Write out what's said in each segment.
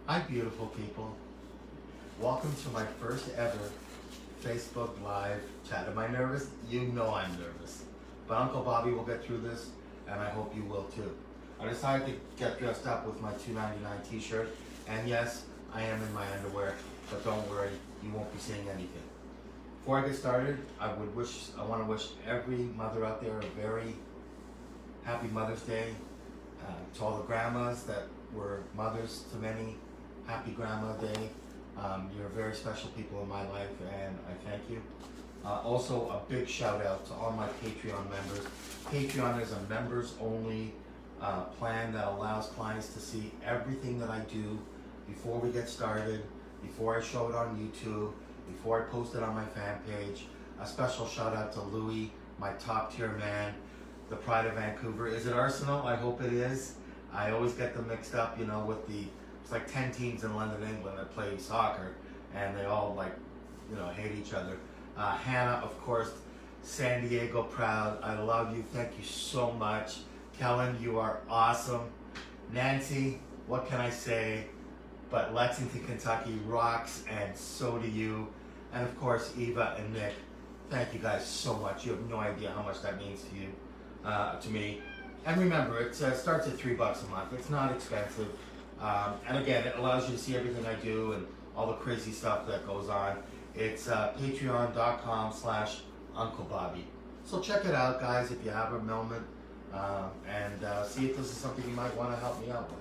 Hi, beautiful people. Welcome to my first ever Facebook Live chat. Am I nervous? You know I'm nervous. But Uncle Bobby will get through this, and I hope you will too. I decided to get dressed up with my $2.99 t-shirt, and yes, I am in my underwear, but don't worry, you won't be seeing anything. Before I get started, I want to wish every mother out there a very happy Mother's Day. To all the grandmas that were mothers to many, happy Grandma Day. You're very special people in my life, and I thank you. Also, a big shout out to all my Patreon members. Patreon is a members only plan that allows clients to see everything that I do before we get started, before I show it on YouTube, before I post it on my fan page. A special shout out to Louis, my top tier man, the pride of Vancouver. Is it Arsenal? I hope it is. I always get them mixed up, you know, with it's like 10 teams in London, England that play soccer, and they all hate each other. Hannah, of course, San Diego proud. I love you. Thank you so much. Kellen, you are awesome. Nancy, what can I say? But Lexington, Kentucky rocks, and so do you. And of course, Eva and Nick, thank you guys so much. You have no idea how much that means to you, to me. And remember, it starts at $3 a month. It's not expensive. And again, it allows you to see everything I do and all the crazy stuff that goes on. It's patreon.com/Uncle Bobby. So check it out, guys, if you have a moment, and see if this is something you might want to help me out with.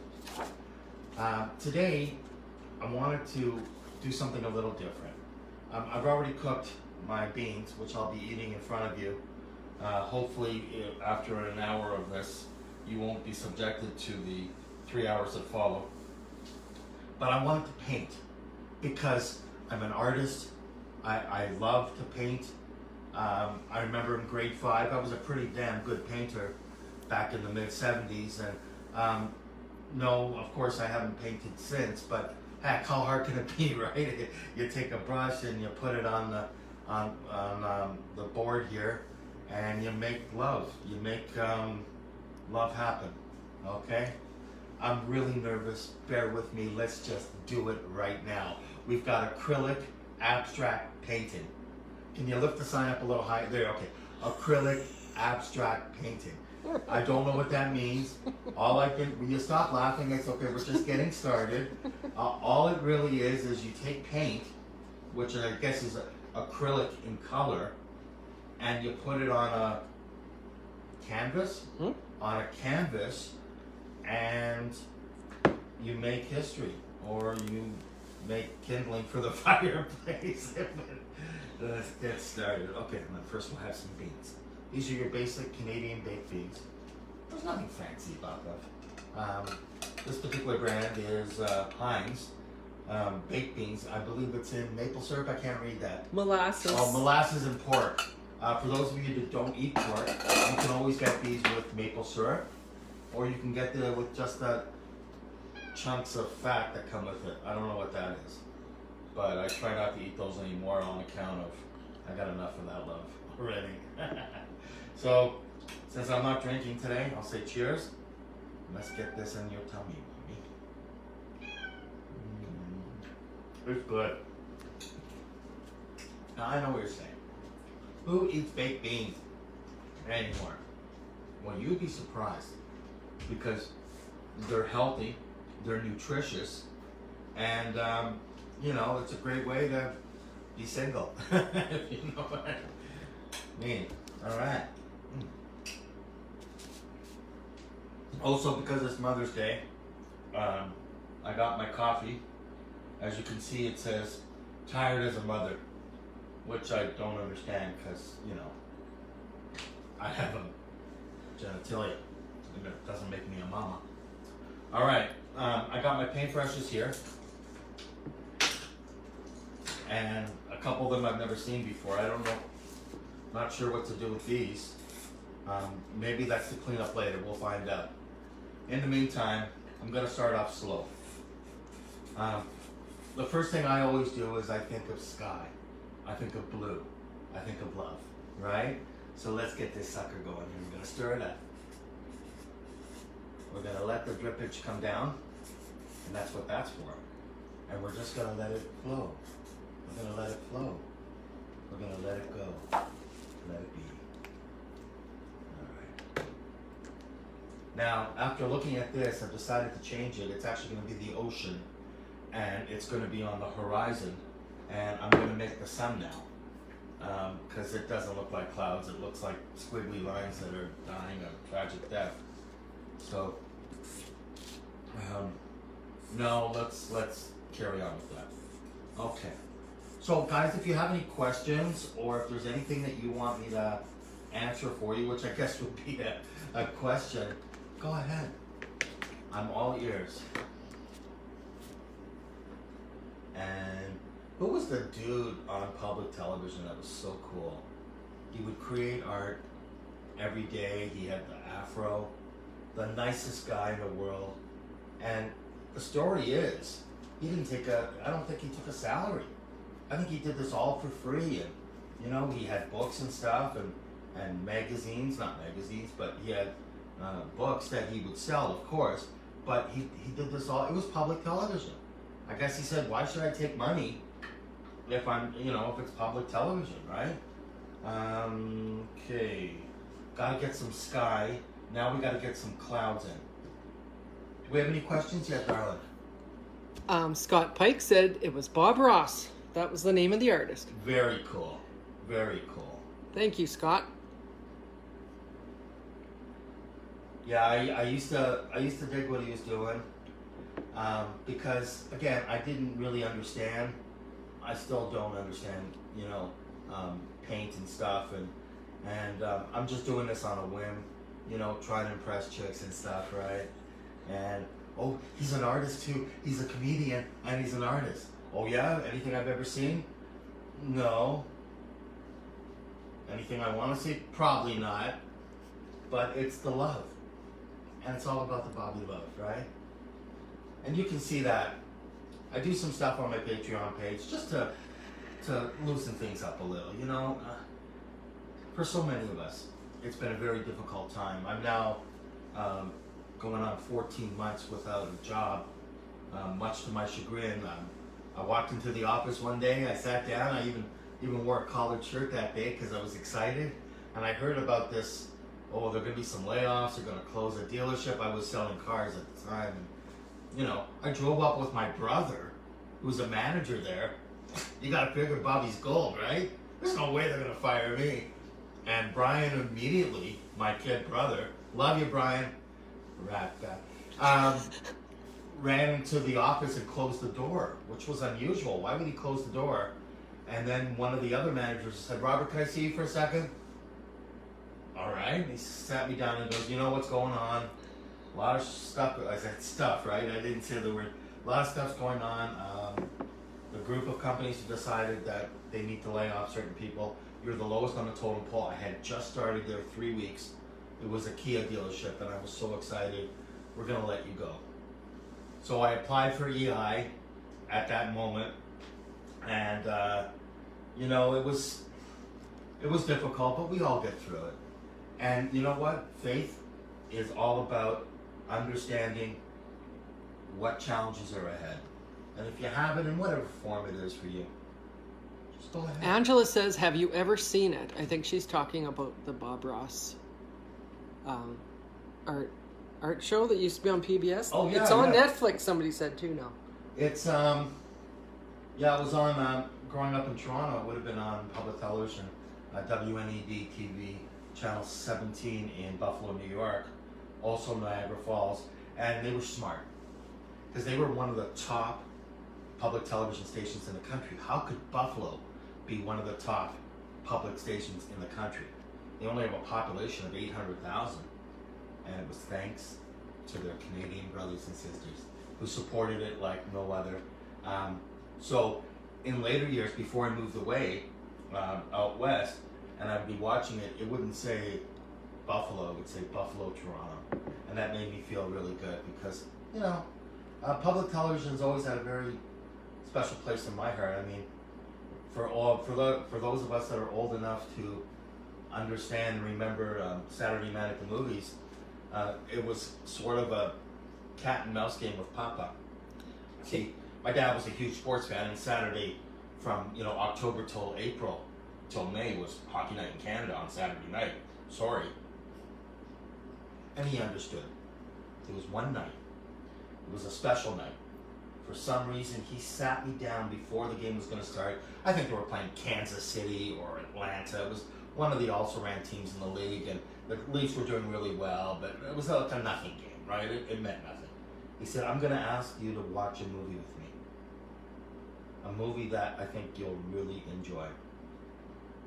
Today, I wanted to do something a little different. I've already cooked my beans, which I'll be eating in front of you. Hopefully, after an hour of this, you won't be subjected to the 3 hours that follow. But I wanted to paint because I'm an artist. I love to paint. I remember in grade 5, I was a pretty damn good painter back in the mid-70s. And no, of course, I haven't painted since, but heck, how hard can it be, right? You take a brush and you put it on the board here, and you make love. You make love happen, okay? I'm really nervous. Bear with me. Let's just do it right now. We've got acrylic abstract painting. Can you lift the sign up a little higher? There, okay. Acrylic abstract painting. I don't know what that means. When you stop laughing, it's okay. We're just getting started. All it really is you take paint, which I guess is acrylic in color, and you put it on a canvas, and you make history, or you make kindling for the fireplace. Let's get started. Okay, first we'll have some beans. These are your basic Canadian baked beans. There's nothing fancy about them. This particular brand is Heinz baked beans. I believe it's in maple syrup. I can't read that. Molasses. Oh, molasses and pork. For those of you that don't eat pork, you can always get these with maple syrup, or you can get them with just the chunks of fat that come with it. I don't know what that is, but I try not to eat those anymore on account of I got enough of that love already. So, since I'm not drinking today, I'll say cheers. Let's get this in your tummy, mommy. It's good. Now I know what you're saying. Who eats baked beans anymore? Well, you'd be surprised, because they're healthy, they're nutritious, and it's a great way to be single. If you know what I mean. All right. Also, because it's Mother's Day, I got my coffee. As you can see, it says "Tired as a Mother," which I don't understand because, I have a genitalia. It doesn't make me a mama. All right, I got my paintbrushes here, and a couple of them I've never seen before. I don't know, not sure what to do with these. Maybe that's to clean up later. We'll find out. In the meantime, I'm going to start off slow. The first thing I always do is I think of sky. I think of blue. I think of love, right? So let's get this sucker going. We're going to stir it up. We're going to let the drippage come down, and that's what that's for. and we're just gonna let it flow. We're gonna let it flow. We're gonna let it go. Let it be. Alright. Now, after looking at this, I've decided to change it. It's actually gonna be the ocean, and it's gonna be on the horizon, and I'm gonna make the sun now. Because it doesn't look like clouds, it looks like squiggly lines that are dying a tragic death. So, no, let's carry on with that. Okay. So, guys, if you have any questions, or if there's anything that you want me to answer for you, which I guess would be a question, go ahead. I'm all ears. And who was the dude on public television that was so cool? He would create art every day. He had the afro, the nicest guy in the world. And the story is, I don't think he took a salary. I think he did this all for free. And, you know, he had books and stuff and magazines, not magazines, but he had books that he would sell, of course. But he did this all, it was public television. I guess he said, why should I take money if if it's public television, right? Okay. Gotta get some sky. Now we gotta get some clouds in. Do we have any questions yet, darling? Scott Pike said it was Bob Ross. That was the name of the artist. Very cool. Very cool. Thank you, Scott. Yeah, I used to dig what he was doing. Because again, I didn't really understand. I still don't understand, paint and stuff, and I'm just doing this on a whim, trying to impress chicks and stuff, right? And oh, he's an artist too. He's a comedian and he's an artist. Oh yeah, anything I've ever seen? No. Anything I want to see? Probably not. But it's the love, and it's all about the Bobby love, right? And you can see that. I do some stuff on my Patreon page just to loosen things up a little, for so many of us, it's been a very difficult time. I'm now going on 14 months without a job, much to my chagrin. I walked into the office one day, I sat down, I even wore a collared shirt that day because I was excited, and I heard about this, there are going to be some layoffs, they're going to close a dealership. I was selling cars at the time. I drove up with my brother, who's a manager there. You gotta figure Bobby's gold, right? There's no way they're gonna fire me. And Brian immediately, my kid brother, love you, Brian, rat guy, ran into the office and closed the door, which was unusual. Why would he close the door? And then one of the other managers said, Robert, can I see you for a second? All right. And he sat me down and goes, you know what's going on? A lot of stuff, I said stuff, right? I didn't say the word. A lot of stuff's going on. The group of companies have decided that they need to lay off certain people. You're the lowest on the totem pole. I had just started there 3 weeks. It was a Kia dealership, and I was so excited. We're going to let you go. So I applied for EI at that moment, and it was difficult, but we all get through it. And you know what? Faith is all about understanding what challenges are ahead. And if you have it in whatever form it is for you, just go ahead. Angela says, have you ever seen it? I think she's talking about the Bob Ross art show that used to be on PBS. Oh, yeah. It's on Netflix, somebody said too now. It's, it was on, growing up in Toronto, it would have been on public television, WNED TV, Channel 17 in Buffalo, New York, also Niagara Falls, and they were smart because they were one of the top public television stations in the country. How could Buffalo be one of the top public stations in the country? They only have a population of 800,000, and it was thanks to their Canadian brothers and sisters who supported it like no other. So in later years, before I moved away out west, and I'd be watching it, it wouldn't say Buffalo, it would say Buffalo, Toronto. And that made me feel really good because, public television's always had a very special place in my heart. I mean, for those of us that are old enough to understand and remember Saturday night at the movies, it was sort of a cat and mouse game with Papa. See, my dad was a huge sports fan, and Saturday from October till April till May was hockey night in Canada on Saturday night. Sorry. And he understood. It was one night. It was a special night. For some reason, he sat me down before the game was going to start. I think they were playing Kansas City or Atlanta. It was one of the also-ran teams in the league, and the Leafs were doing really well, but it was like a nothing game, right? It meant nothing. He said, I'm going to ask you to watch a movie with me. A movie that I think you'll really enjoy.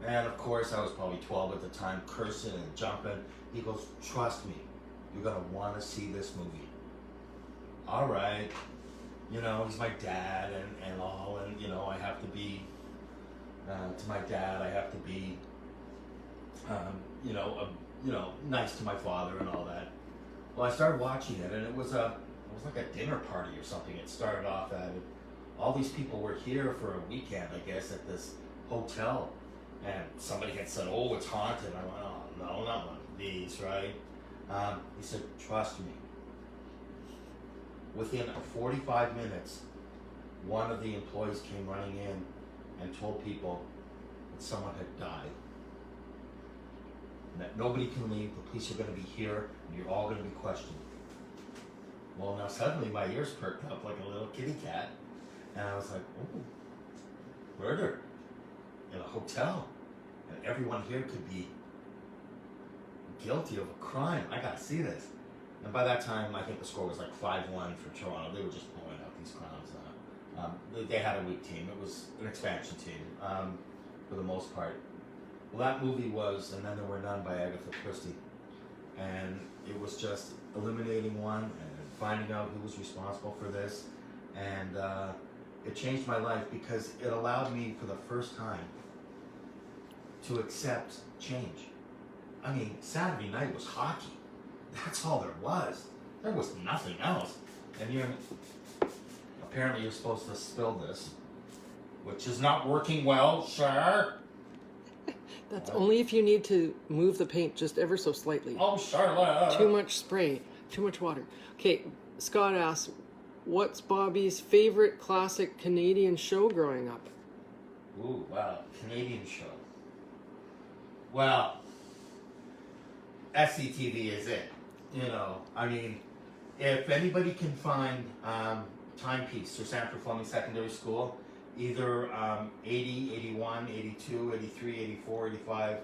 And of course, I was probably 12 at the time, cursing and jumping. He goes, trust me, you're going to want to see this movie. All right. He's my dad and all, and, I have to be, to my dad, I have to be, nice to my father and all that. Well, I started watching it, and it was like a dinner party or something. It started off at it. All these people were here for a weekend, I guess, at this hotel, and somebody had said, oh, it's haunted. I went, oh, no, not one of these, right? He said, trust me. Within 45 minutes, one of the employees came running in and told people that someone had died. And that nobody can leave, the police are going to be here, and you're all going to be questioned. Well, now suddenly my ears perked up like a little kitty cat, and I was like, oh, murder in a hotel. And everyone here could be guilty of a crime. I got to see this. And by that time, I think the score was like 5-1 for Toronto. They were just blowing out these clowns. They had a weak team. It was an expansion team for the most part. Well, that movie was And Then There Were None by Agatha Christie. And it was just eliminating one and finding out who was responsible for this. And it changed my life because it allowed me for the first time to accept change. I mean, Saturday night was hockey. That's all there was. There was nothing else. And apparently you're supposed to spill this, which is not working well, sir. That's only if you need to move the paint just ever so slightly. Oh, Charlotte. Too much spray, too much water. Okay, Scott asks, what's Bobby's favorite classic Canadian show growing up? Ooh, wow. Canadian show. Well, SCTV is it. I mean, if anybody can find Timepiece or Sanford Fleming Secondary School, either 80, 81, 82, 83, 84, 85,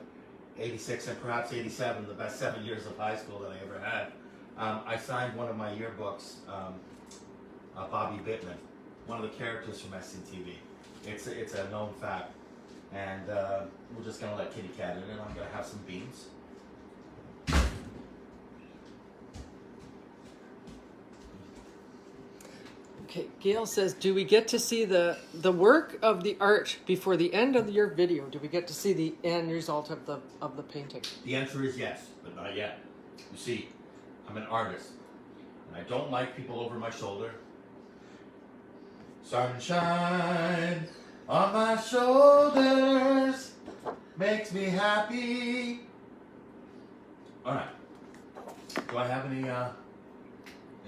86, and perhaps 87, the best 7 years of high school that I ever had. I signed one of my yearbooks, Bobby Bittman, one of the characters from SCTV. It's a known fact. And we're just going to let Kitty Cat in, and I'm going to have some beans. Okay, Gail says, do we get to see the work of the art before the end of your video? Do we get to see the end result of the painting? The answer is yes, but not yet. You see, I'm an artist, and I don't like people over my shoulder. Sunshine on my shoulders makes me happy. All right. Do I have any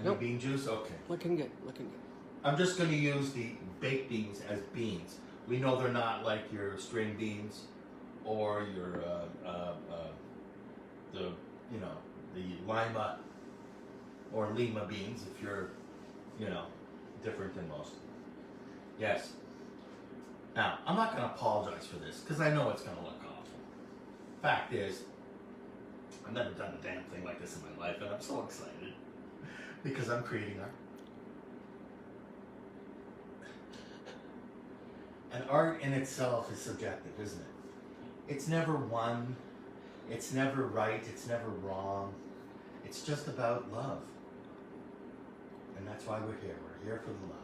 Nope. bean juice? Okay. Looking good, looking good. I'm just going to use the baked beans as beans. We know they're not like your string beans or your the lima or lima beans if you're different than most. Yes. Now, I'm not going to apologize for this because I know it's going to look awful. Fact is, I've never done a damn thing like this in my life, and I'm so excited because I'm creating art. And art in itself is subjective, isn't it? It's never one, it's never right, it's never wrong. It's just about love. And that's why we're here. We're here for the love.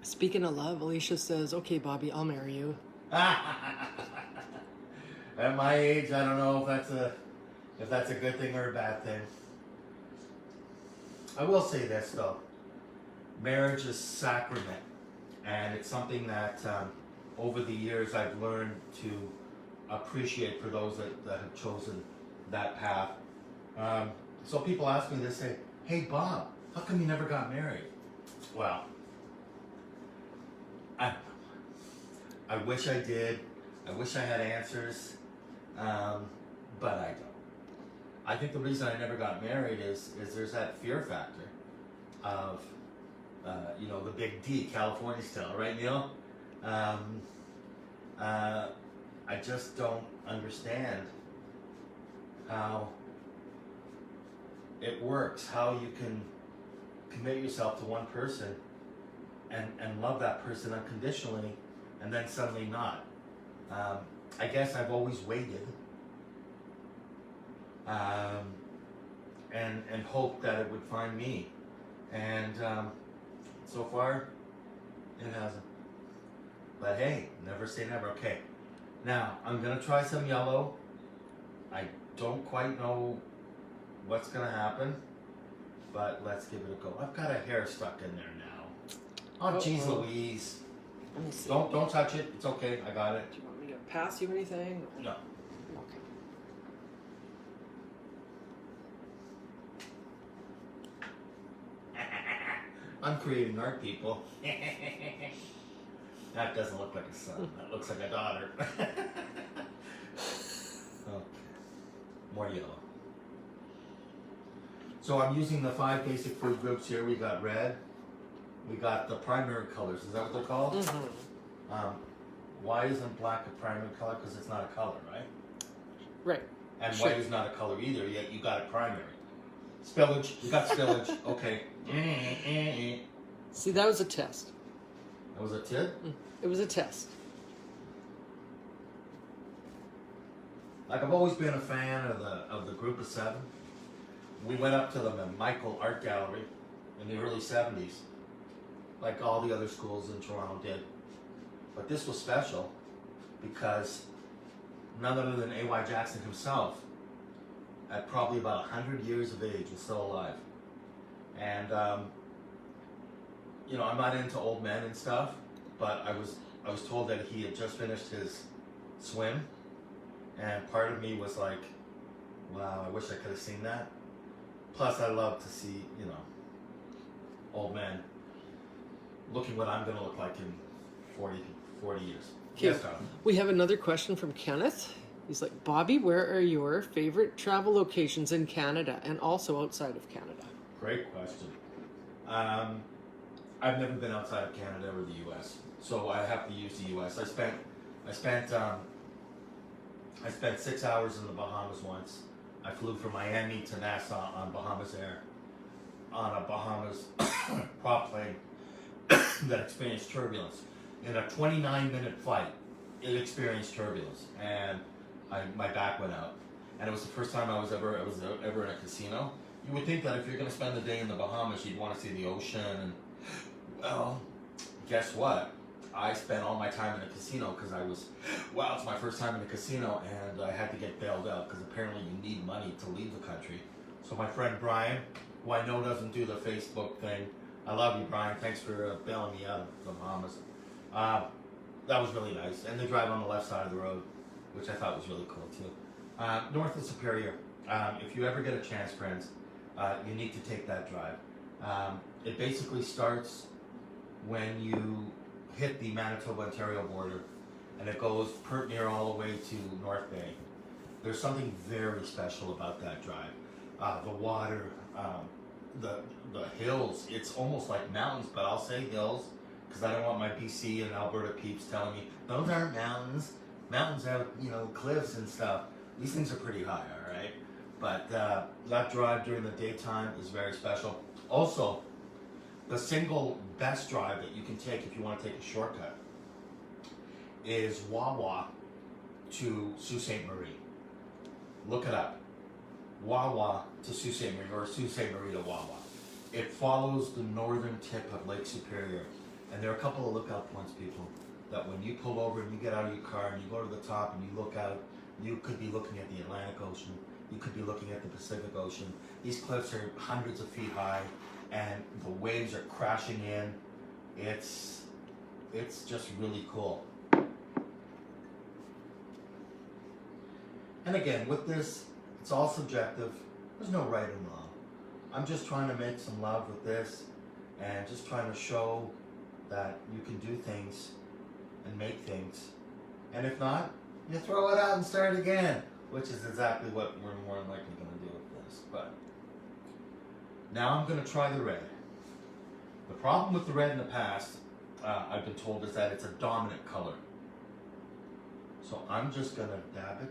Speaking of love, Alicia says, okay, Bobby, I'll marry you. At my age, I don't know if that's a good thing or a bad thing. I will say this though. Marriage is sacrament, and it's something that over the years I've learned to appreciate for those that have chosen that path. So people ask me, they say, hey Bob, how come you never got married? Well, I don't know. I wish I did. I wish I had answers, but I don't. I think the reason I never got married is there's that fear factor of, you know, the big D, California style, right, Neil? I just don't understand how it works, how you can commit yourself to one person and love that person unconditionally and then suddenly not. I guess I've always waited and hoped that it would find me. And so far, it hasn't. But hey, never say never. Okay, now I'm gonna try some yellow. I don't quite know what's gonna happen, but let's give it a go. I've got a hair stuck in there now. Oh, jeez Louise. Let me see. Don't touch it. It's okay. I got it. Do you want me to pass you anything? No. Okay. I'm creating art, people. That doesn't look like a son. That looks like a daughter. Okay. More yellow. So I'm using the 5 basic food groups here. We got red. We got the primary colors. Is that what they're called? Mm-hmm. Why isn't black a primary color? Because it's not a color, right? Right. And Sure. white is not a color either, yet you got it primary. Spillage. You got spillage. Okay. See, that was a test. That was a tip? It was a test. Like, I've always been a fan of the group of 7. We went up to the Michael Art Gallery in the early 70s, like all the other schools in Toronto did. But this was special because none other than A.Y. Jackson himself, at probably about 100 years of age, was still alive. And, you know, I'm not into old men and stuff, but I was told that he had just finished his swim, and part of me was like, wow, I wish I could have seen that. Plus, I love to see, you know, old men looking what I'm going to look like in 40 years. Okay. Yes, Tom. We have another question from Kenneth. He's like, Bobby, where are your favorite travel locations in Canada and also outside of Canada? Great question. I've never been outside of Canada or the U.S., so I have to use the U.S. I spent 6 hours in the Bahamas once. I flew from Miami to Nassau on Bahamas Air, on a Bahamas prop plane that experienced turbulence. In a 29-minute flight, it experienced turbulence, and my back went out. And it was the first time I was ever in a casino. You would think that if you're going to spend the day in the Bahamas, you'd want to see the ocean. And, well, guess what? I spent all my time in a casino because it's my first time in a casino, and I had to get bailed out because apparently you need money to leave the country. So my friend Brian, who I know doesn't do the Facebook thing, I love you, Brian. Thanks for bailing me out of the Bahamas. That was really nice. And they drive on the left side of the road, which I thought was really cool too. North of Superior. If you ever get a chance, friends, you need to take that drive. It basically starts when you hit the Manitoba-Ontario border, and it goes pert near all the way to North Bay. There's something very special about that drive. The water, the hills, it's almost like mountains, but I'll say hills, because I don't want my BC and Alberta peeps telling me, those aren't mountains. Mountains have, you know, cliffs and stuff. These things are pretty high, all right? But that drive during the daytime is very special. Also, the single best drive that you can take if you want to take a shortcut is Wawa to Sault Ste. Marie. Look it up. Wawa to Sault Ste. Marie, or Sault Ste. Marie to Wawa. It follows the northern tip of Lake Superior. And there are a couple of lookout points, people, that when you pull over and you get out of your car and you go to the top and you look out, you could be looking at the Atlantic Ocean. You could be looking at the Pacific Ocean. These cliffs are hundreds of feet high, and the waves are crashing in. It's just really cool. And again, with this, it's all subjective. There's no right and wrong. I'm just trying to make some love with this and just trying to show that you can do things and make things. And if not, you throw it out and start again, which is exactly what we're more than likely going to do with this. But now I'm going to try the red. The problem with the red in the past, I've been told, is that it's a dominant color. So I'm just going to dab it.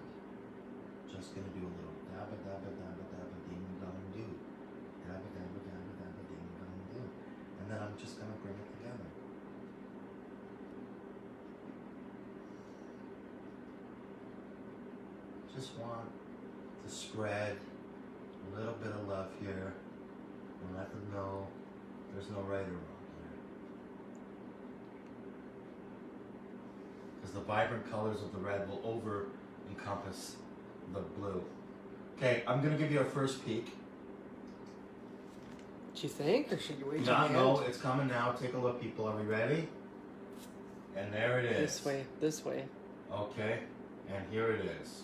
Just going to do a little dab it, dab it, dab it, dab it, ding dong do. Dab it, dab it, dab it, dab it, ding dong do. And then I'm just going to bring it together. Just want to spread a little bit of love here and let them know there's no right or wrong here. Because the vibrant colors of the red will over encompass the blue. Okay, I'm going to give you a first peek. Do you think, or should you wait till the No, end? it's coming now. Take a look, people. Are we ready? And there it is. This way, this way. Okay, and here it is.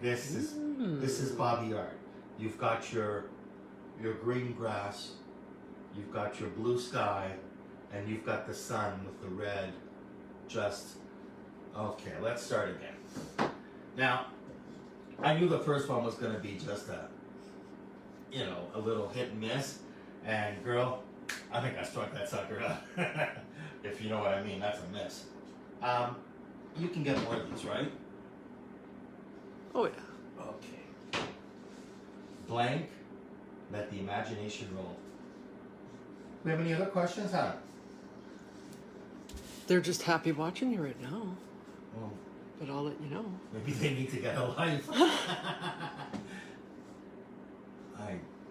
This is Bobby art. You've got your green grass, you've got your blue sky, and you've got the sun with the red. Just okay. Let's start again. Now, I knew the first one was going to be just a little hit and miss. And girl, I think I struck that sucker up. If you know what I mean, that's a miss. You can get more of these, right? Oh yeah. Okay. Blank. Let the imagination roll. We have any other questions, Hannah? They're just happy watching you right now. Well, But I'll let you know. maybe they need to get a life. I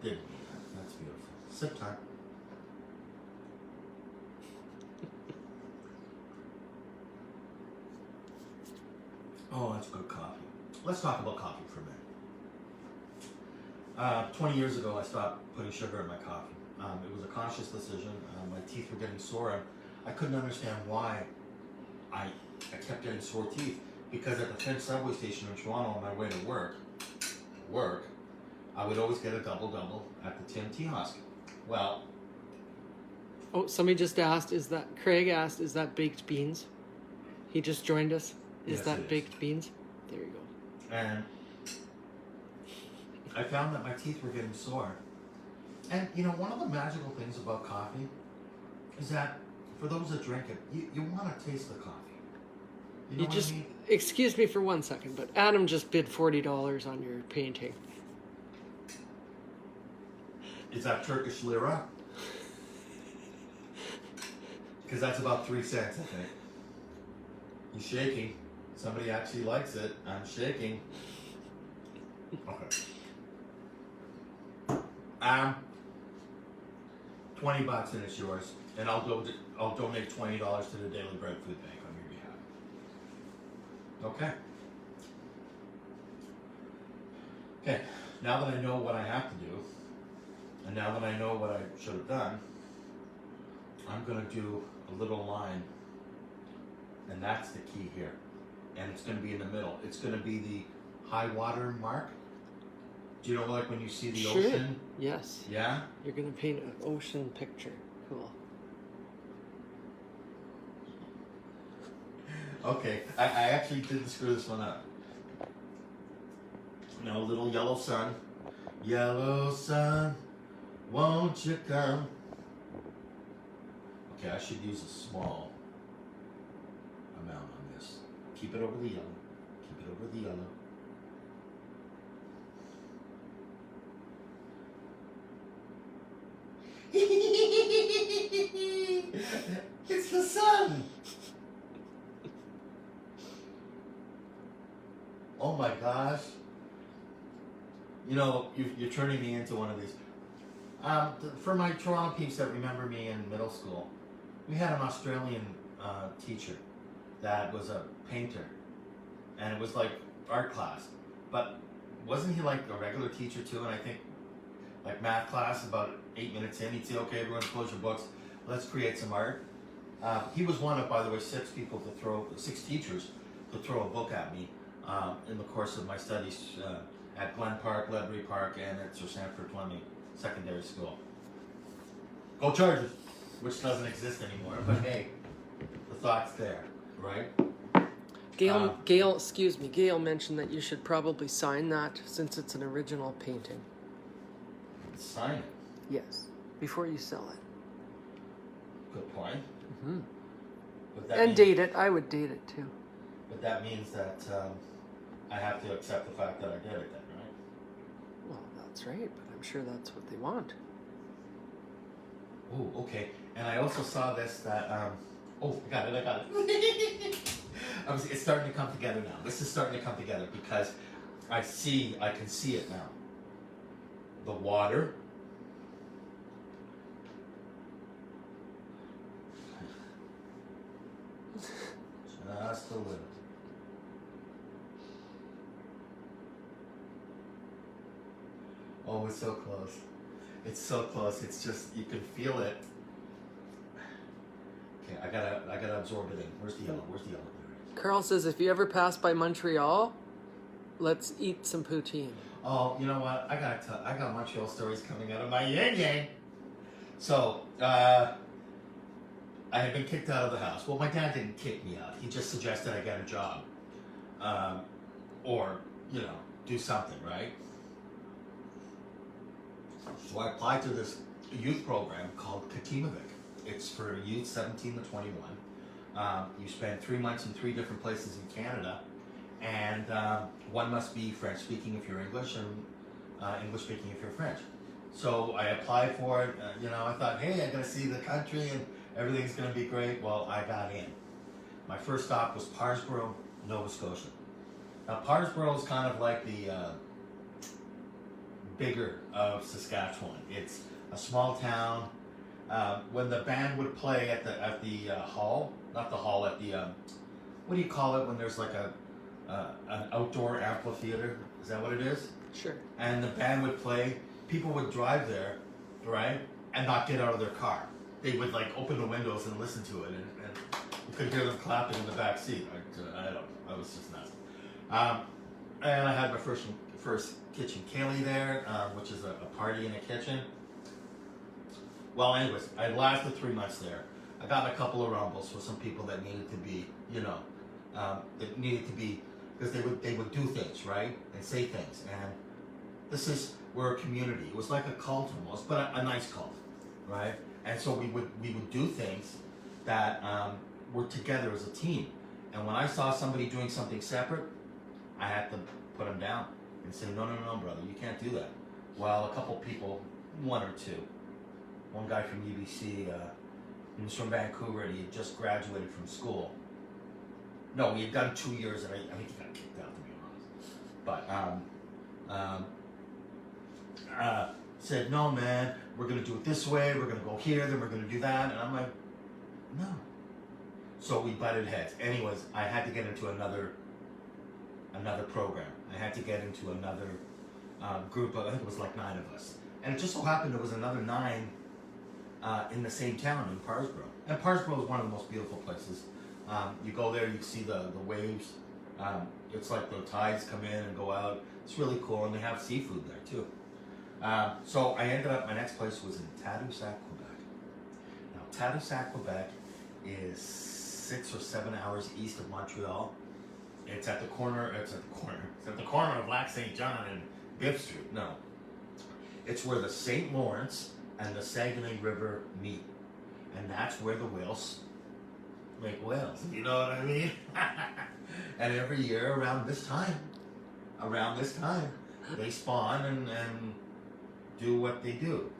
didn't mean that. That's beautiful. Sip time. Oh, that's good coffee. Let's talk about coffee for a minute. 20 years ago, I stopped putting sugar in my coffee. It was a conscious decision. My teeth were getting sore, and I couldn't understand why I kept getting sore teeth. Because at the Finch subway station in Toronto on my way to work, I would always get a double-double at the Tim Tea Husk. Well, Oh, somebody just asked, Craig asked, is that baked beans? He just joined us. Is Yes, that it is. baked beans? There you go. and I found that my teeth were getting sore. And one of the magical things about coffee is that for those that drink it, you want to taste the coffee. You know You what just, I mean? excuse me for 1 second, but Adam just bid $40 on your painting. Is that Turkish lira? Because that's about 3 cents, I think. He's shaking. Somebody actually likes it. I'm shaking. Okay. $20 and it's yours, and I'll donate $20 to the Daily Bread Food Bank on your behalf. Okay. Okay. Now that I know what I have to do, and now that I know what I should have done, I'm gonna do a little line, and that's the key here. And it's gonna be in the middle. It's gonna be the high water mark. Do you know, like when you see the Sure. ocean? Yes. Yeah? You're going to paint an ocean picture. Cool. Okay, I actually didn't screw this one up. No, little yellow sun. Yellow sun, won't you come? Okay, I should use a small amount on this. Keep it over the yellow. Keep it over the yellow. It's the sun! Oh my gosh. You're turning me into one of these. For my Toronto peeps that remember me in middle school, we had an Australian teacher that was a painter. And it was like art class. But wasn't he like a regular teacher too? And I think like math class, about 8 minutes in, he'd say, okay, everyone close your books. Let's create some art. He was one of, by the way, 6 teachers to throw a book at me in the course of my studies at Glen Park, Ledbury Park, and at Sir Sanford Fleming Secondary School. Go Chargers! Which doesn't exist anymore, but hey, the thought's there, right? Gail mentioned that you should probably sign that since it's an original painting. Sign it. Yes, before you sell it. Good point. Mm-hmm. And date it. I would date it too. But that means that I have to accept the fact that I did it then, right? Well, that's right, but I'm sure that's what they want. Oh, okay. And I also saw this that, I got it. It's starting to come together now. This is starting to come together because I can see it now. The water. Just a little. Oh, it's so close. It's so close. It's just, you can feel it. Okay, I gotta absorb it in. Where's the yellow? Where's the yellow? Carl says if you ever pass by Montreal, let's eat some poutine. Oh, you know what? I got Montreal stories coming out of my yin. So, I had been kicked out of the house. Well, my dad didn't kick me out. He just suggested I get a job. Or, do something, right? So I applied to this youth program called Katimovic. It's for youth 17 to 21. You spend 3 months in 3 different places in Canada, and one must be French speaking if you're English, and English speaking if you're French. So I applied for it. I thought, hey, I'm gonna see the country and everything's gonna be great. Well, I got in. My first stop was Parsboro, Nova Scotia. Now, Parsboro is kind of like the bigger of Saskatchewan. It's a small town. When the band would play at the hall, not the hall, at the what do you call it when there's like an outdoor amphitheater? Is that what it is? Sure. And the band would play. People would drive there, right, and not get out of their car. They would like open the windows and listen to it, and you could hear them clapping in the back seat. I don't know. I was just nuts. And I had my first kitchen Kaylee there, which is a party in a kitchen. Well, anyways, I lasted 3 months there. I got a couple of rumbles with some people that needed to be, because they would do things, right, and say things. And we're a community. It was like a cult almost, but a nice cult, right? And so we would do things that were together as a team. And when I saw somebody doing something separate, I had to put them down and say, no, brother, you can't do that. Well, a couple people, 1 or 2. One guy from UBC, he was from Vancouver, and he had just graduated from school. No, he had done 2 years, and I think he got kicked out, to be honest. But said, no, man, we're going to do it this way, we're going to go here, then we're going to do that. And I'm like, no. So we butted heads. Anyways, I had to get into another program. I had to get into another group of, I think it was like 9 of us. And it just so happened there was another 9 in the same town, in Parsboro. And Parsboro is one of the most beautiful places. You go there, you see the waves. It's like the tides come in and go out. It's really cool, and they have seafood there too. So I ended up, my next place was in Tadoussac, Quebec. Now, Tadoussac, Quebec is 6 or 7 hours east of Montreal. It's at the corner of Lac St. John and Biff Street. No. It's where the St. Lawrence and the Saguenay River meet. And that's where the whales make whales. You know what I mean? And every year around this time, they spawn and do what they do.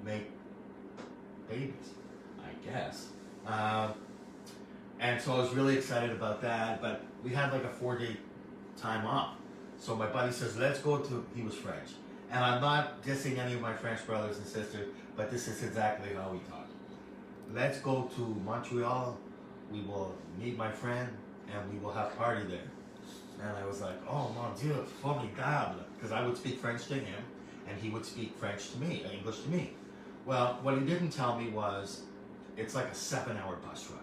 Make babies, I guess. And so I was really excited about that, but we had like a 4-day time off. So my buddy says, let's go to, he was French. And I'm not dissing any of my French brothers and sisters, but this is exactly how we talk. Let's go to Montreal, we will meet my friend, and we will have party there. And I was like, oh mon Dieu, formidable. Because I would speak French to him, and he would speak French to me, English to me. Well, what he didn't tell me was, it's like a 7-hour bus ride.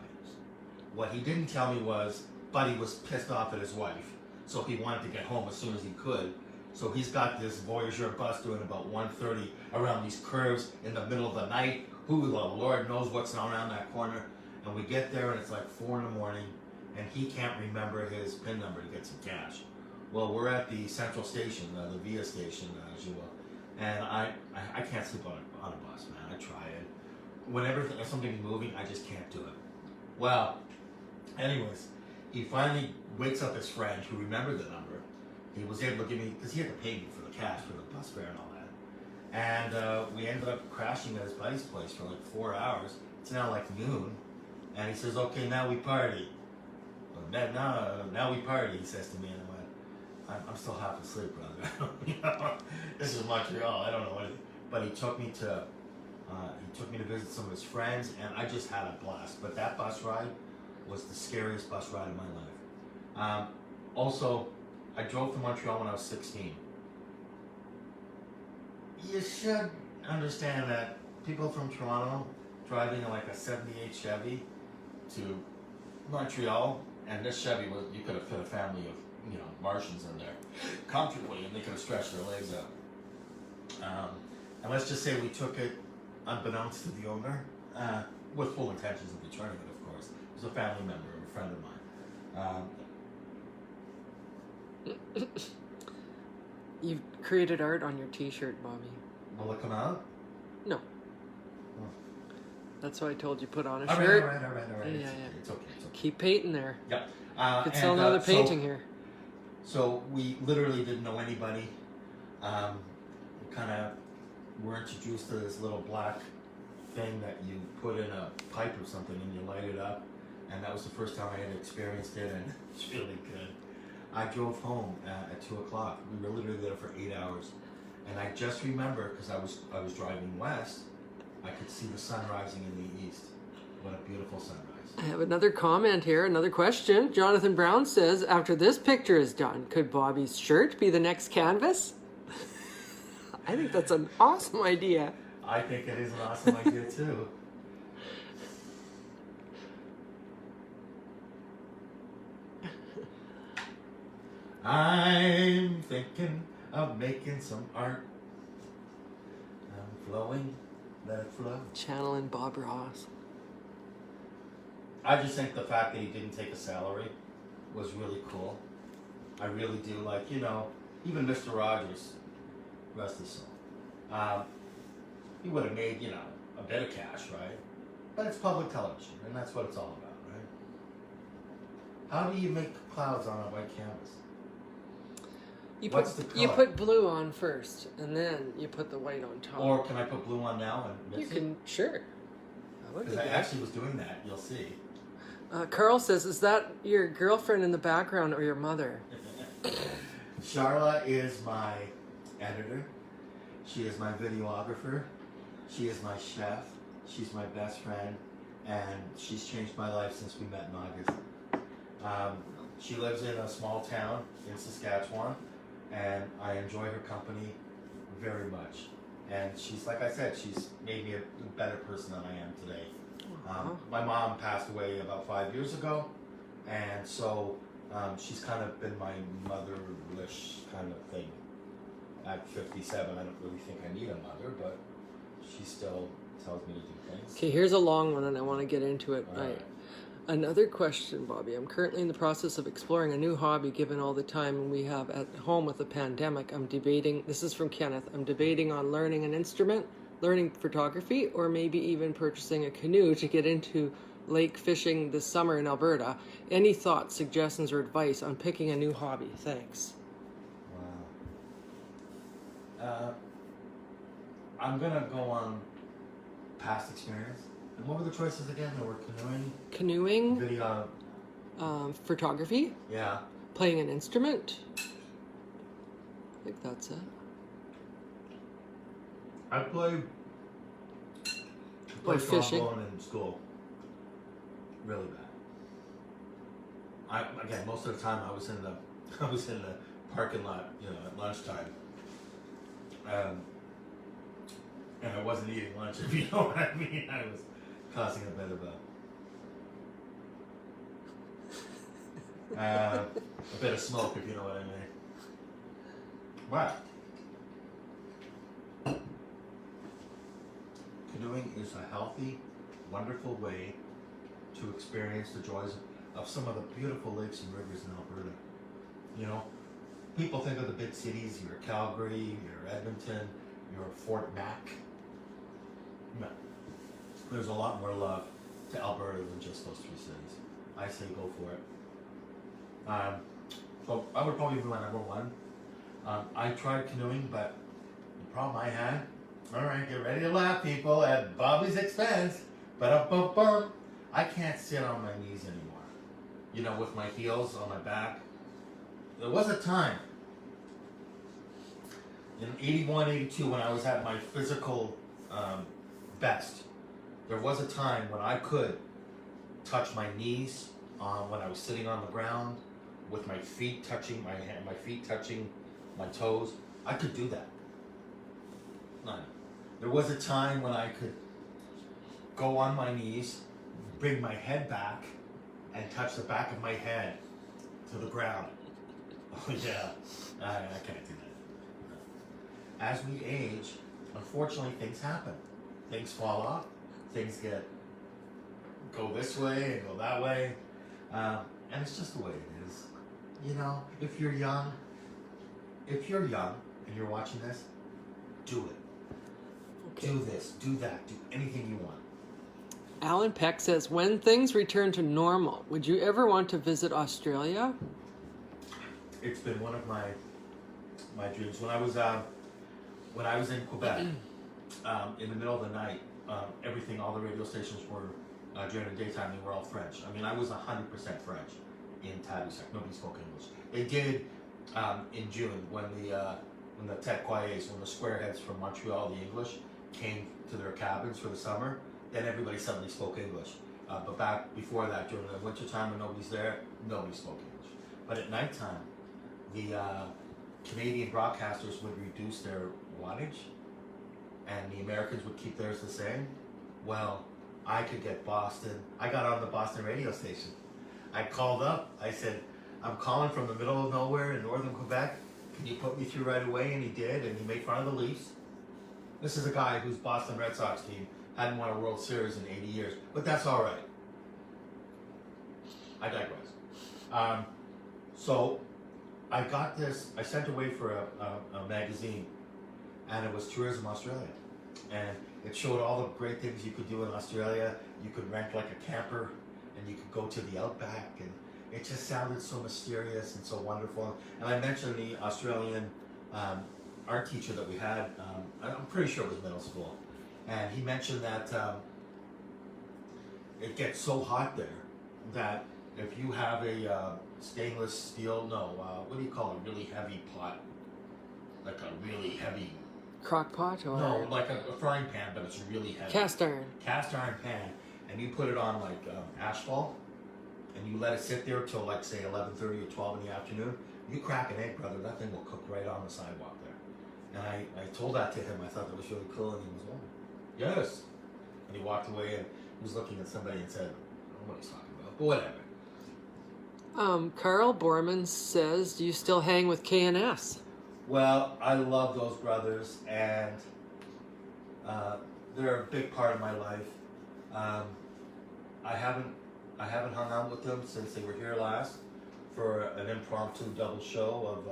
What he didn't tell me was, Buddy was pissed off at his wife, so he wanted to get home as soon as he could, So he's got this Voyager bus doing about 130 around these curves in the middle of the night. Who the Lord knows what's around that corner. And we get there and it's like 4 in the morning and he can't remember his PIN number to get some cash. Well, we're at the central station, the VIA station, as you will. And I can't sleep on a bus, man. I try it. Whenever something's moving, I just can't do it. Well, anyways, he finally wakes up his friend who remembered the number. He was able to give me, because he had to pay me for the cash for the bus fare and all that. And we ended up crashing at his buddy's place for like 4 hours. It's now like noon. And he says, okay, now we party. Now we party, he says to me. And I went, I'm still half asleep, brother. You know, this is Montreal. I don't know what it is. But he took me to visit some of his friends, and I just had a blast. But that bus ride was the scariest bus ride of my life. Also, I drove to Montreal when I was 16. You should understand that people from Toronto driving in like a 78 Chevy to Montreal, and this Chevy was, you could have fit a family of, you know, Martians in there comfortably, and they could have stretched their legs out. And let's just say we took it unbeknownst to the owner, with full intentions of returning it, of course. It was a family member, a friend of mine. You've created art on your t-shirt, Bobby. Will it come out? No. Oh. That's why I told you put on a All shirt. right. Yeah, It's okay. Keep painting there. Yep. You could sell another painting here. So we literally didn't know anybody. We kind of were introduced to this little black thing that you put in a pipe or something and you light it up. And that was the first time I had experienced it, and it's really good. I drove home at 2 o'clock. We were literally there for 8 hours. And I just remember, because I was driving west, I could see the sun rising in the east. What a beautiful sunrise. I have another comment here, another question. Jonathan Brown says, after this picture is done, could Bobby's shirt be the next canvas? I think that's an awesome idea. I think it is an awesome idea too. I'm thinking of making some art. I'm flowing, let it flow. Channeling Bob Ross. I just think the fact that he didn't take a salary was really cool. I really do. Like, you know, even Mr. Rogers, rest his soul. He would have made, you know, a bit of cash, right? But it's public television, and that's what it's all about, right? How do you make clouds on a white canvas? What's the color? You put blue on first, and then you put the white on top. Or can I put blue on now and mix You can, sure. Because I actually was doing that, you'll see. Carl says, is that your girlfriend in the background or your mother? Charla is my editor. She is my videographer. She is my chef. She's my best friend. And she's changed my life since we met in August. She lives in a small town in Saskatchewan, and I enjoy her company very much. And she's, like I said, she's made me a better person than I am today. My mom passed away about 5 years ago, and so she's kind of been my motherlish kind of thing. At 57, I don't really think I need a mother, but she still tells me to do things. Okay, here's a long one, and I want to get into it. Right. Another question, Bobby. I'm currently in the process of exploring a new hobby given all the time we have at home with the pandemic. I'm debating, this is from Kenneth, I'm debating on learning an instrument, learning photography, or maybe even purchasing a canoe to get into lake fishing this summer in Alberta. Any thoughts, suggestions, or advice on picking a new hobby? Thanks. Wow. I'm going to go on past experience. And what were the choices again? There were Canoeing. Video. Photography. Yeah. Playing an instrument. I think that's it. I played fishing trombone in school. Really bad. Again, most of the time I was in the parking lot, you know, at lunchtime. And I wasn't eating lunch, if you know what I mean. I was causing a bit of a bit of smoke, if you know what I mean. But canoeing is a healthy, wonderful way to experience the joys of some of the beautiful lakes and rivers in Alberta. You know, people think of the big cities, your Calgary, your Edmonton, your Fort Mac. No. There's a lot more love to Alberta than just those three cities. I say go for it. So I would probably be my number one. I tried canoeing, but the problem I had, all right, get ready to laugh, people, at Bobby's expense, but I can't sit on my knees anymore. You know, with my heels on my back. There was a time in 81, 82 when I was at my physical best. There was a time when I could touch my knees when I was sitting on the ground, with my feet touching my feet touching my toes. I could do that. There was a time when I could go on my knees, bring my head back, and touch the back of my head to the ground. Oh yeah, I can't do that. As we age, unfortunately, things happen. Things fall off. Things go this way and go that way, and it's just the way it is. You know, if you're young and you're watching this, do it. Okay. Do this, do that, do anything you want. Alan Peck says, when things return to normal, would you ever want to visit Australia? It's been one of my dreams. When I was in Quebec, in the middle of the night, all the radio stations were during the daytime. They were all French. I mean, I was 100% French in Tadoussac. Nobody spoke English. They did in June when the tête quiets, when the squareheads from Montreal, the English, came to their cabins for the summer. Then everybody suddenly spoke English. But back before that, during the wintertime when nobody's there, nobody spoke English. But at nighttime, the Canadian broadcasters would reduce their wattage, and the Americans would keep theirs the same. Well, I could get Boston. I got on the Boston radio station. I called up. I said, I'm calling from the middle of nowhere in northern Quebec. Can you put me through right away? And he did, and he made fun of the Leafs. This is a guy whose Boston Red Sox team hadn't won a World Series in 80 years, but that's all right. I digress. So I got this, I sent away for a magazine, and it was Tourism Australia. And it showed all the great things you could do in Australia. You could rent like a camper, and you could go to the outback, and it just sounded so mysterious and so wonderful. And I mentioned the Australian art teacher that we had, I'm pretty sure it was middle school, and he mentioned that it gets so hot there that if you have a stainless steel, what do you call it, really heavy pot, like a really heavy... Crock pot? Or no, like a frying pan, but it's really heavy. Cast iron pan, and you put it on like asphalt, and you let it sit there till like say 11:30 or 12 in the afternoon. You crack an egg, brother, that thing will cook right on the sidewalk there. And I told that to him. I thought that was really cool, and he was, oh, yes. And he walked away, and he was looking at somebody and said, I don't know what he's talking about, but whatever. Carl Borman says, do you still hang with KNS? Well, I love those brothers, and they're a big part of my life. I haven't hung out with them since they were here last for an impromptu double show of,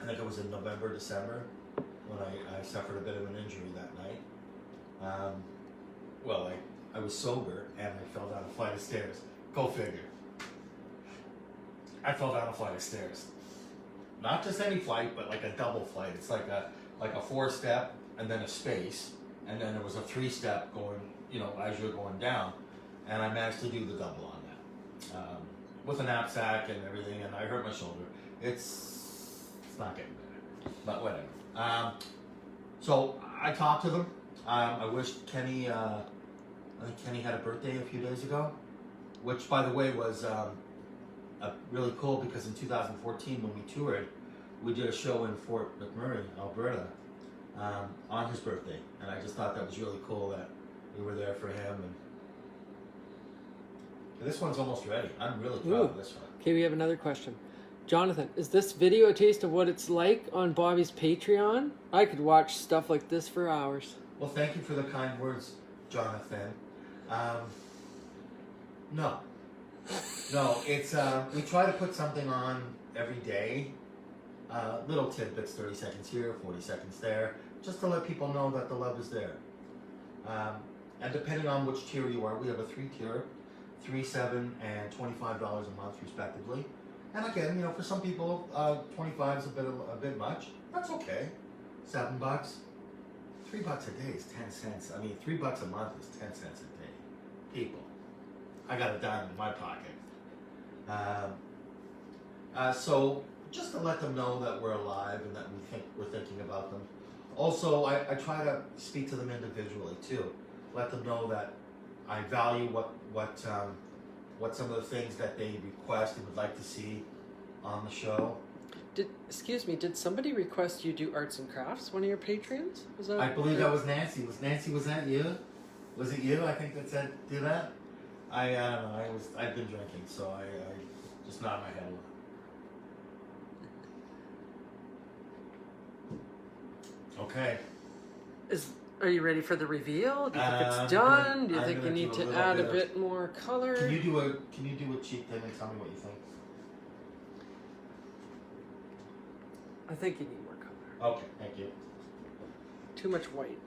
I think it was in November, December, when I suffered a bit of an injury that night. Well, I was sober, and I fell down a flight of stairs. Go figure. I fell down a flight of stairs. Not just any flight, but like a double flight. It's like a 4-step and then a space, and then there was a 3-step going, as you're going down, and I managed to do the double on that with a knapsack and everything, and I hurt my shoulder. It's not getting better, but whatever. So I talked to them. I wish Kenny. I think Kenny had a birthday a few days ago, which, by the way, was really cool because in 2014 when we toured, we did a show in Fort McMurray, Alberta, on his birthday, and I just thought that was really cool that we were there for him. And this one's almost ready. I'm really proud of this one. Okay, we have another question. Jonathan, is this video a taste of what it's like on Bobby's Patreon? I could watch stuff like this for hours. Well, thank you for the kind words, Jonathan. No. No, it's, we try to put something on every day. Little tidbits, 30 seconds here, 40 seconds there, just to let people know that the love is there. And depending on which tier you are, we have a 3-tier, $3, $7, and $25 a month, respectively. And again, you know, for some people, 25 is a bit much. That's okay. $7, $3 a day is 10 cents. I mean, $3 a month is 10 cents a day. People, I got a dime in my pocket. So just to let them know that we're alive and that we're thinking about them. Also, I try to speak to them individually too. Let them know that I value what some of the things that they request and would like to see on the show. Excuse me, did somebody request you do arts and crafts? One of your patrons? Was that? I believe that was Nancy. Was that you? Was it you? I think that said do that. I don't know. I've been drinking, so I just nod my head. Okay. Are you ready for the reveal? Do you think it's done? Do you think you need to add a bit more color? Can you do a cheat thing and tell me what you think? I think you need more color. Okay, thank you. Too much white.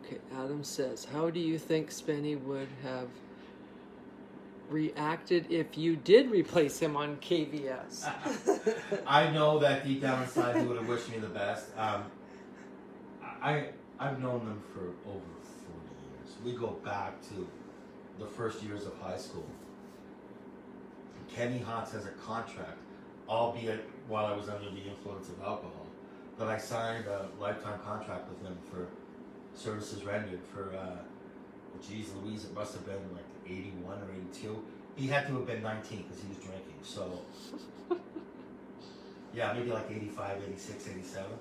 Okay, Adam says, how do you think Spenny would have reacted if you did replace him on KVS? I know that deep down inside he would have wished me the best. I've known them for over 40 years. We go back to the first years of high school. Kenny Hotz has a contract, albeit while I was under the influence of alcohol, that I signed a lifetime contract with him for services rendered for, geez Louise, it must have been like 81 or 82. He had to have been 19 because he was drinking, so yeah, maybe like 85, 86, 87.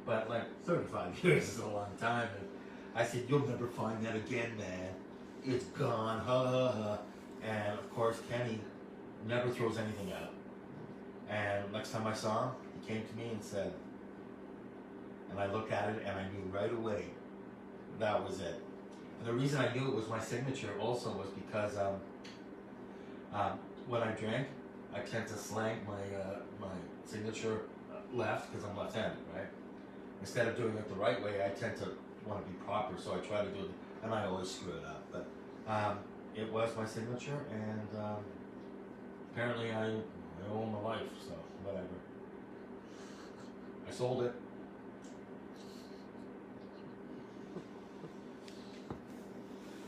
But like 35 years is a long time. And I said, you'll never find that again, man. It's gone, ha ha ha. And of course, Kenny never throws anything out. And next time I saw him, he came to me and said, and I looked at it and I knew right away that was it. And the reason I knew it was my signature also was because when I drank, I tend to slang my signature left because I'm left-handed, right? Instead of doing it the right way, I tend to want to be proper, so I try to do it, and I always screw it up. But it was my signature, and apparently I own my life, so whatever. I sold it.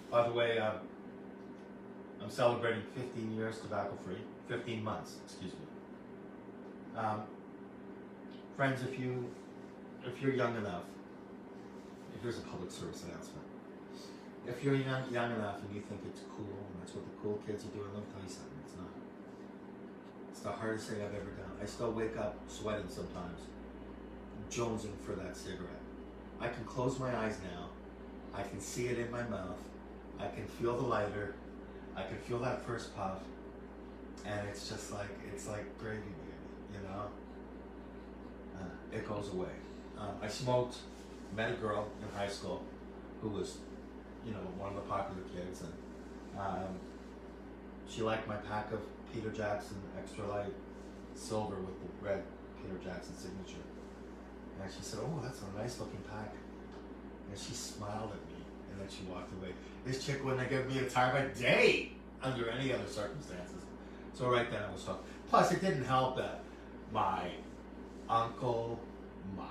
By the way, I'm celebrating 15 years tobacco-free. 15 months, excuse me. Friends, if you're young enough, here's a public service announcement. If you're young enough and you think it's cool, and that's what the cool kids are doing, let me tell you something, it's not. It's the hardest thing I've ever done. I still wake up sweating sometimes, jonesing for that cigarette. I can close my eyes now. I can see it in my mouth. I can feel the lighter. I can feel that first puff. And it's just like, it's like gravy, baby, you know? It goes away. I smoked, met a girl in high school who was, you know, one of the popular kids, and she liked my pack of Peter Jackson Extra Light Silver with the red Peter Jackson signature. And she said, oh, that's a nice looking pack. And she smiled at me, and then she walked away. This chick wouldn't have given me a time of day under any other circumstances. So right then I was hooked. Plus, it didn't help that my uncle, my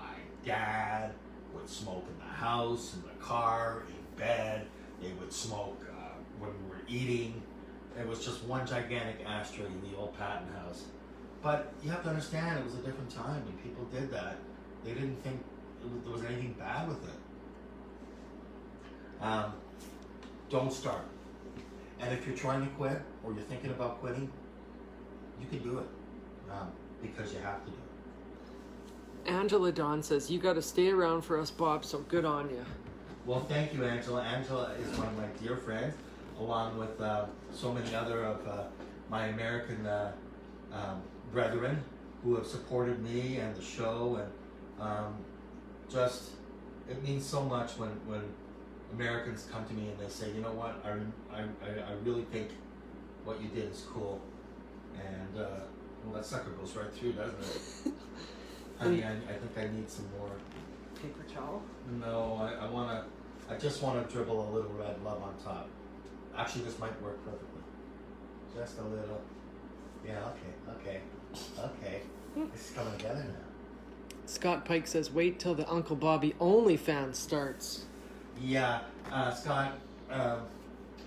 dad would smoke in the house, in the car, in bed. They would smoke when we were eating. It was just one gigantic ashtray in the old Patton house. But you have to understand, it was a different time when people did that. They didn't think there was anything bad with it. Don't start. And if you're trying to quit or you're thinking about quitting, you can do it because you have to do it. Angela Dawn says, you got to stay around for us, Bob, so good on you. Well, thank you, Angela. Angela is one of my dear friends, along with so many other of my American brethren who have supported me and the show, and just it means so much when Americans come to me and they say, you know what, I really think what you did is cool, and well, that sucker goes right through, doesn't it? Honey, I think I need some more paper towel. No, I just want to dribble a little red love on top. Actually, this might work perfectly. Just a little. Yeah, okay. It's coming together now. Scott Pike says, wait till the Uncle Bobby OnlyFans starts. Yeah, Scott,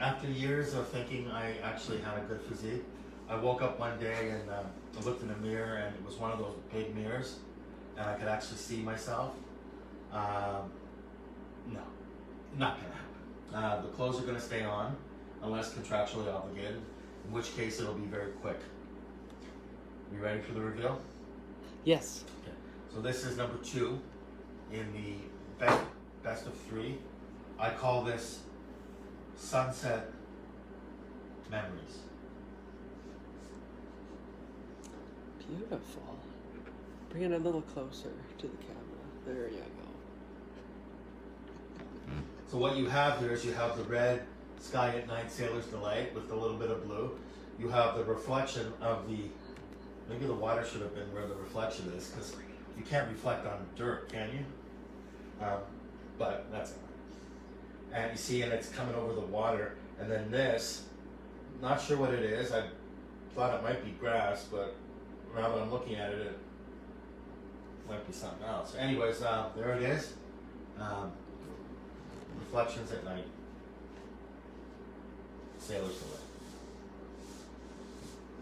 after years of thinking I actually had a good physique, I woke up one day and I looked in the mirror, and it was one of those big mirrors, and I could actually see myself. No, not gonna happen. The clothes are gonna stay on unless contractually obligated, in which case it'll be very quick. You ready for the reveal? Yes. Okay. So this is number 2 in the best of 3. I call this Sunset Memories. Beautiful. Bring it a little closer to the camera. There you go. So what you have here is you have the red Sky at Night Sailor's Delight with a little bit of blue. You have the reflection of maybe the water should have been where the reflection is, because you can't reflect on dirt, can you? But that's it. And you see, and it's coming over the water. And then this, not sure what it is. I thought it might be grass, but now that I'm looking at it, it might be something else. Anyways, there it is. Reflections at Night. Sailor's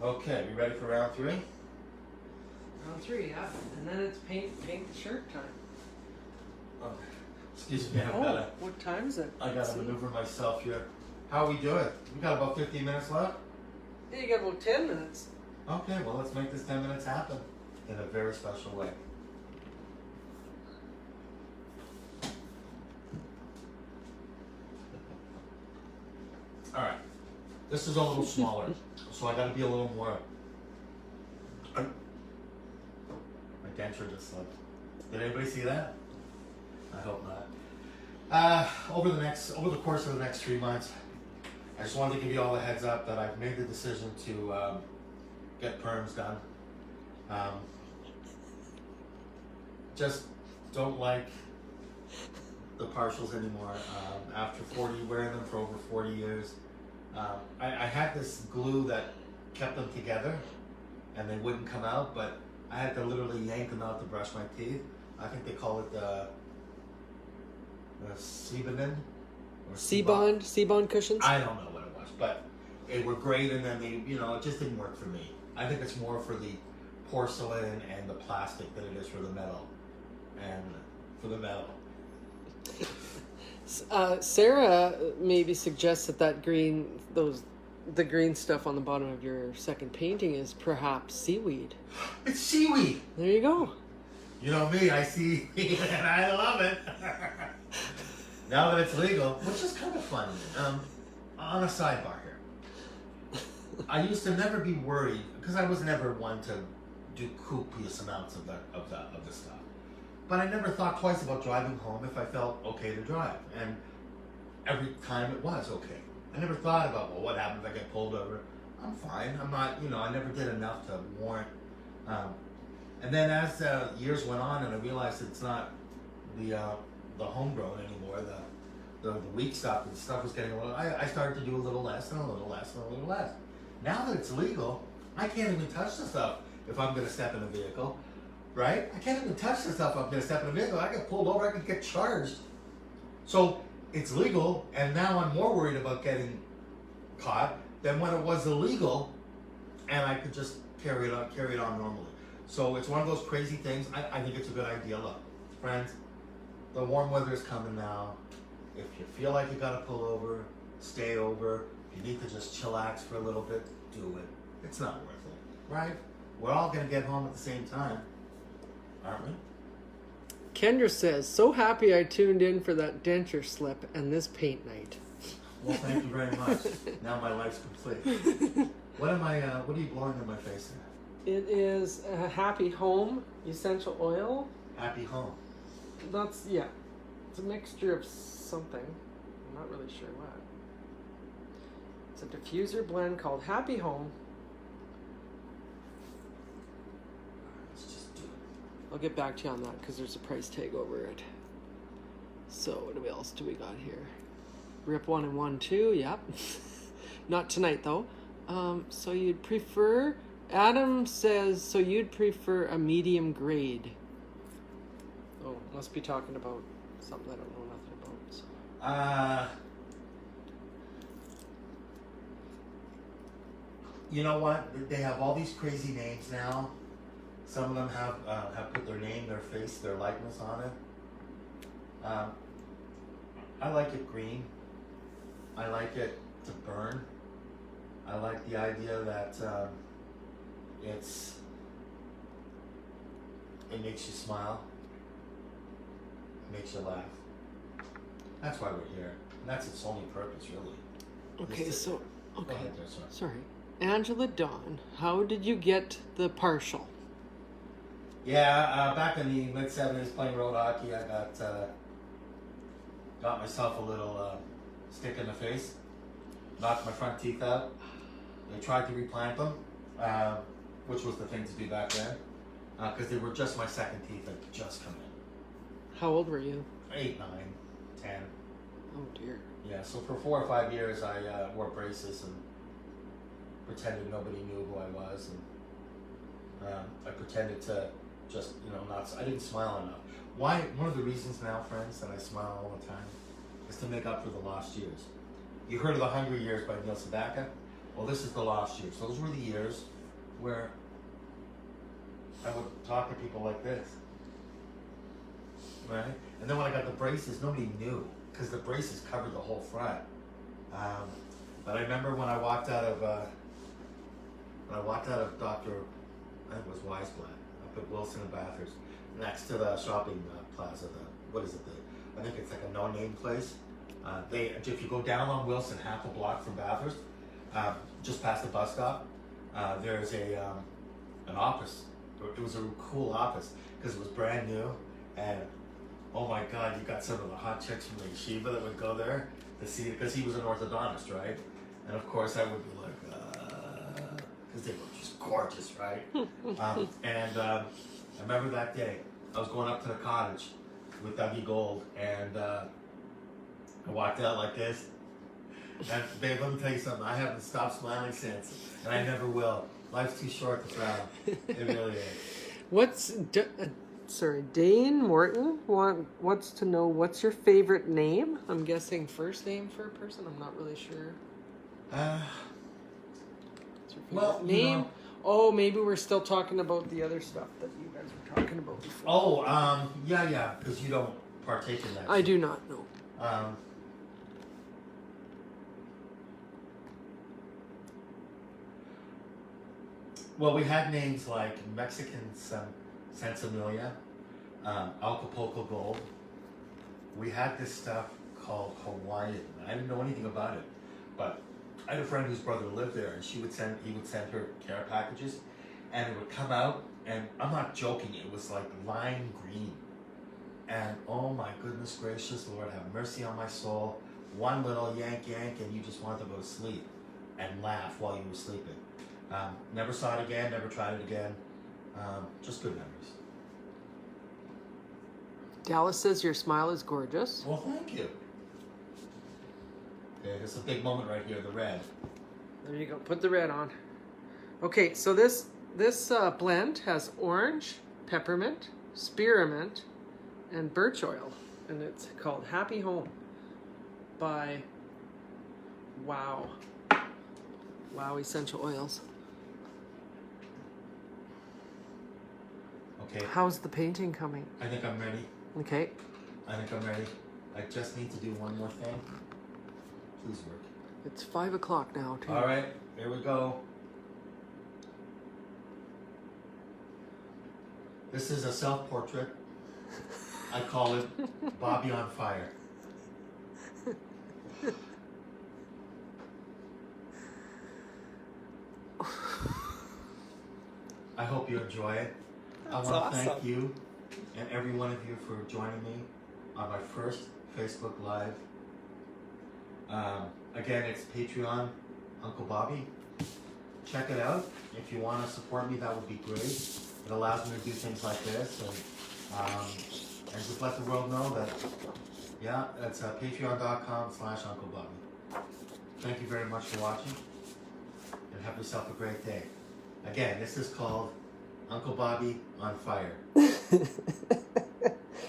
Delight. Okay, we ready for round 3? Round 3, yeah. And then it's paint the shirt time. Oh, excuse me, What time is it? I gotta maneuver myself here. How are we doing? We got about 15 minutes left? Yeah, you got about 10 minutes. Okay, well, let's make this 10 minutes happen in a very special way. Alright, this is a little smaller, so I gotta be a little more. My denture just slipped. Did anybody see that? I hope not. Over the course of the next 3 months, I just wanted to give you all a heads up that I've made the decision to get perms done. Just don't like the partials anymore. After wearing them for over 40 years, I had this glue that kept them together, and they wouldn't come out, but I had to literally yank them out to brush my teeth. I think they call it the Sebondin or Sebond cushions. I don't know what it was, but they were great, and then it just didn't work for me. I think it's more for the porcelain and the plastic than it is for the metal. Sarah maybe suggests that the green stuff on the bottom of your second painting is perhaps seaweed. It's seaweed. There you go. You know me, I see, and I love it. Now that it's legal, which is kind of fun. On a sidebar here, I used to never be worried because I was never one to do copious amounts of the stuff. But I never thought twice about driving home if I felt okay to drive, and every time it was okay. I never thought about, well, what happens if I get pulled over? I'm fine. I'm not, I never did enough to warrant. And then as years went on, and I realized it's not the homegrown anymore, the weak stuff, and the stuff was getting a little. I started to do a little less and a little less and a little less. Now that it's legal, I can't even touch the stuff if I'm going to step in a vehicle. Right? I can't even touch the stuff I'm going to step in a vehicle. I get pulled over, I could get charged. So it's legal, and now I'm more worried about getting caught than when it was illegal, and I could just carry it on normally. So it's one of those crazy things. I think it's a good idea. Look, friends, the warm weather is coming now. If you feel like you got to pull over, stay over. If you need to just chillax for a little bit, do it. It's not worth it, right? We're all gonna get home at the same time, aren't we? Kendra says, so happy I tuned in for that denture slip and this paint night. Well, thank you very much. Now my life's complete. What are you blowing in my face there? It is a Happy Home essential oil. Happy home. That's, yeah. It's a mixture of something. I'm not really sure what. It's a diffuser blend called Happy Home. Let's just do it. I'll get back to you on that because there's a price tag over it. So what else do we got here? Rip 1 and 1 2, yep. Not tonight though. So you'd prefer, Adam says, so you'd prefer a medium grade. Oh, must be talking about something I don't know nothing about. So. You know what? They have all these crazy names now. Some of them have put their name, their face, their likeness on it. I like it green. I like it to burn. I like the idea that it makes you smile. It makes you laugh. That's why we're here. And that's its only purpose, really. Okay, so, okay. Go ahead there, Sorry. Angela Dawn, how did you get the partial? Yeah, back in the mid-70s playing road hockey, I got myself a little stick in the face, knocked my front teeth out. They tried to replant them, which was the thing to do back then, because they were just my second teeth had just come in. How old were you? 8, 9, 10. Oh dear. Yeah, so for 4 or 5 years I wore braces and pretended nobody knew who I was, and I pretended to just, I didn't smile enough. Why? One of the reasons now, friends, that I smile all the time is to make up for the lost years. You heard of The Hungry Years by Neil Sedaka? Well, this is the lost years. Those were the years where I would talk to people like this, right? And then when I got the braces, nobody knew because the braces covered the whole front. But I remember when I walked out of Dr. I think it was Weisblatt up at Wilson and Bathurst, next to the shopping plaza. I think it's like a no-name place. If you go down on Wilson half a block from Bathurst, just past the bus stop, there's an office. It was a cool office because it was brand new, and oh my God, you got some of the hot chicks from the yeshiva that would go there to see it because he was an orthodontist, right? And of course I would be like, because they were just gorgeous, right? I remember that day, I was going up to the cottage with Dougie Gold, and I walked out like this. And babe, let me tell you something, I haven't stopped smiling since, and I never will. Life's too short to frown. It really is. Dane Morton wants to know what's your favorite name? I'm guessing first name for a person. I'm not really sure. Well, name. Oh, maybe we're still talking about the other stuff that you guys were talking about before. Oh, yeah, because you don't partake in that. I do not know. Well, we had names like Mexican Sensimilia, Acapulco Gold. We had this stuff called Hawaiian. I didn't know anything about it, but I had a friend whose brother lived there, and he would send her care packages, and it would come out, and I'm not joking, it was like lime green. And oh my goodness gracious, Lord, have mercy on my soul. One little yank, and you just wanted to go to sleep and laugh while you were sleeping. Never saw it again, never tried it again. Just good memories. Dallas says your smile is gorgeous. Well, thank you. Okay, it's a big moment right here, the red. There you go. Put the red on. Okay, so this blend has orange, peppermint, spearmint, and birch oil, and it's called Happy Home by Wow Essential Oils. Okay. How's the painting coming? I think I'm ready. Okay. I think I'm ready. I just need to do one more thing. Please work. It's 5 o'clock now, too. All right, here we go. This is a self-portrait. I call it Bobby on Fire. I hope you enjoy it. That's I want to awesome. thank you and every one of you for joining me on my first Facebook Live. Again, it's Patreon, Uncle Bobby. Check it out. If you want to support me, that would be great. It allows me to do things like this, and just let the world know that, yeah, it's patreon.com/Uncle Bobby. Thank you very much for watching, and have yourself a great day. Again, this is called Uncle Bobby on Fire.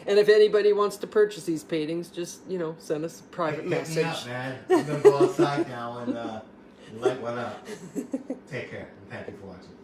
And if anybody wants to purchase these paintings, just, send us a private Hit message. me up, man. I'm going to go outside now and light one up. Take care, and thank you for watching.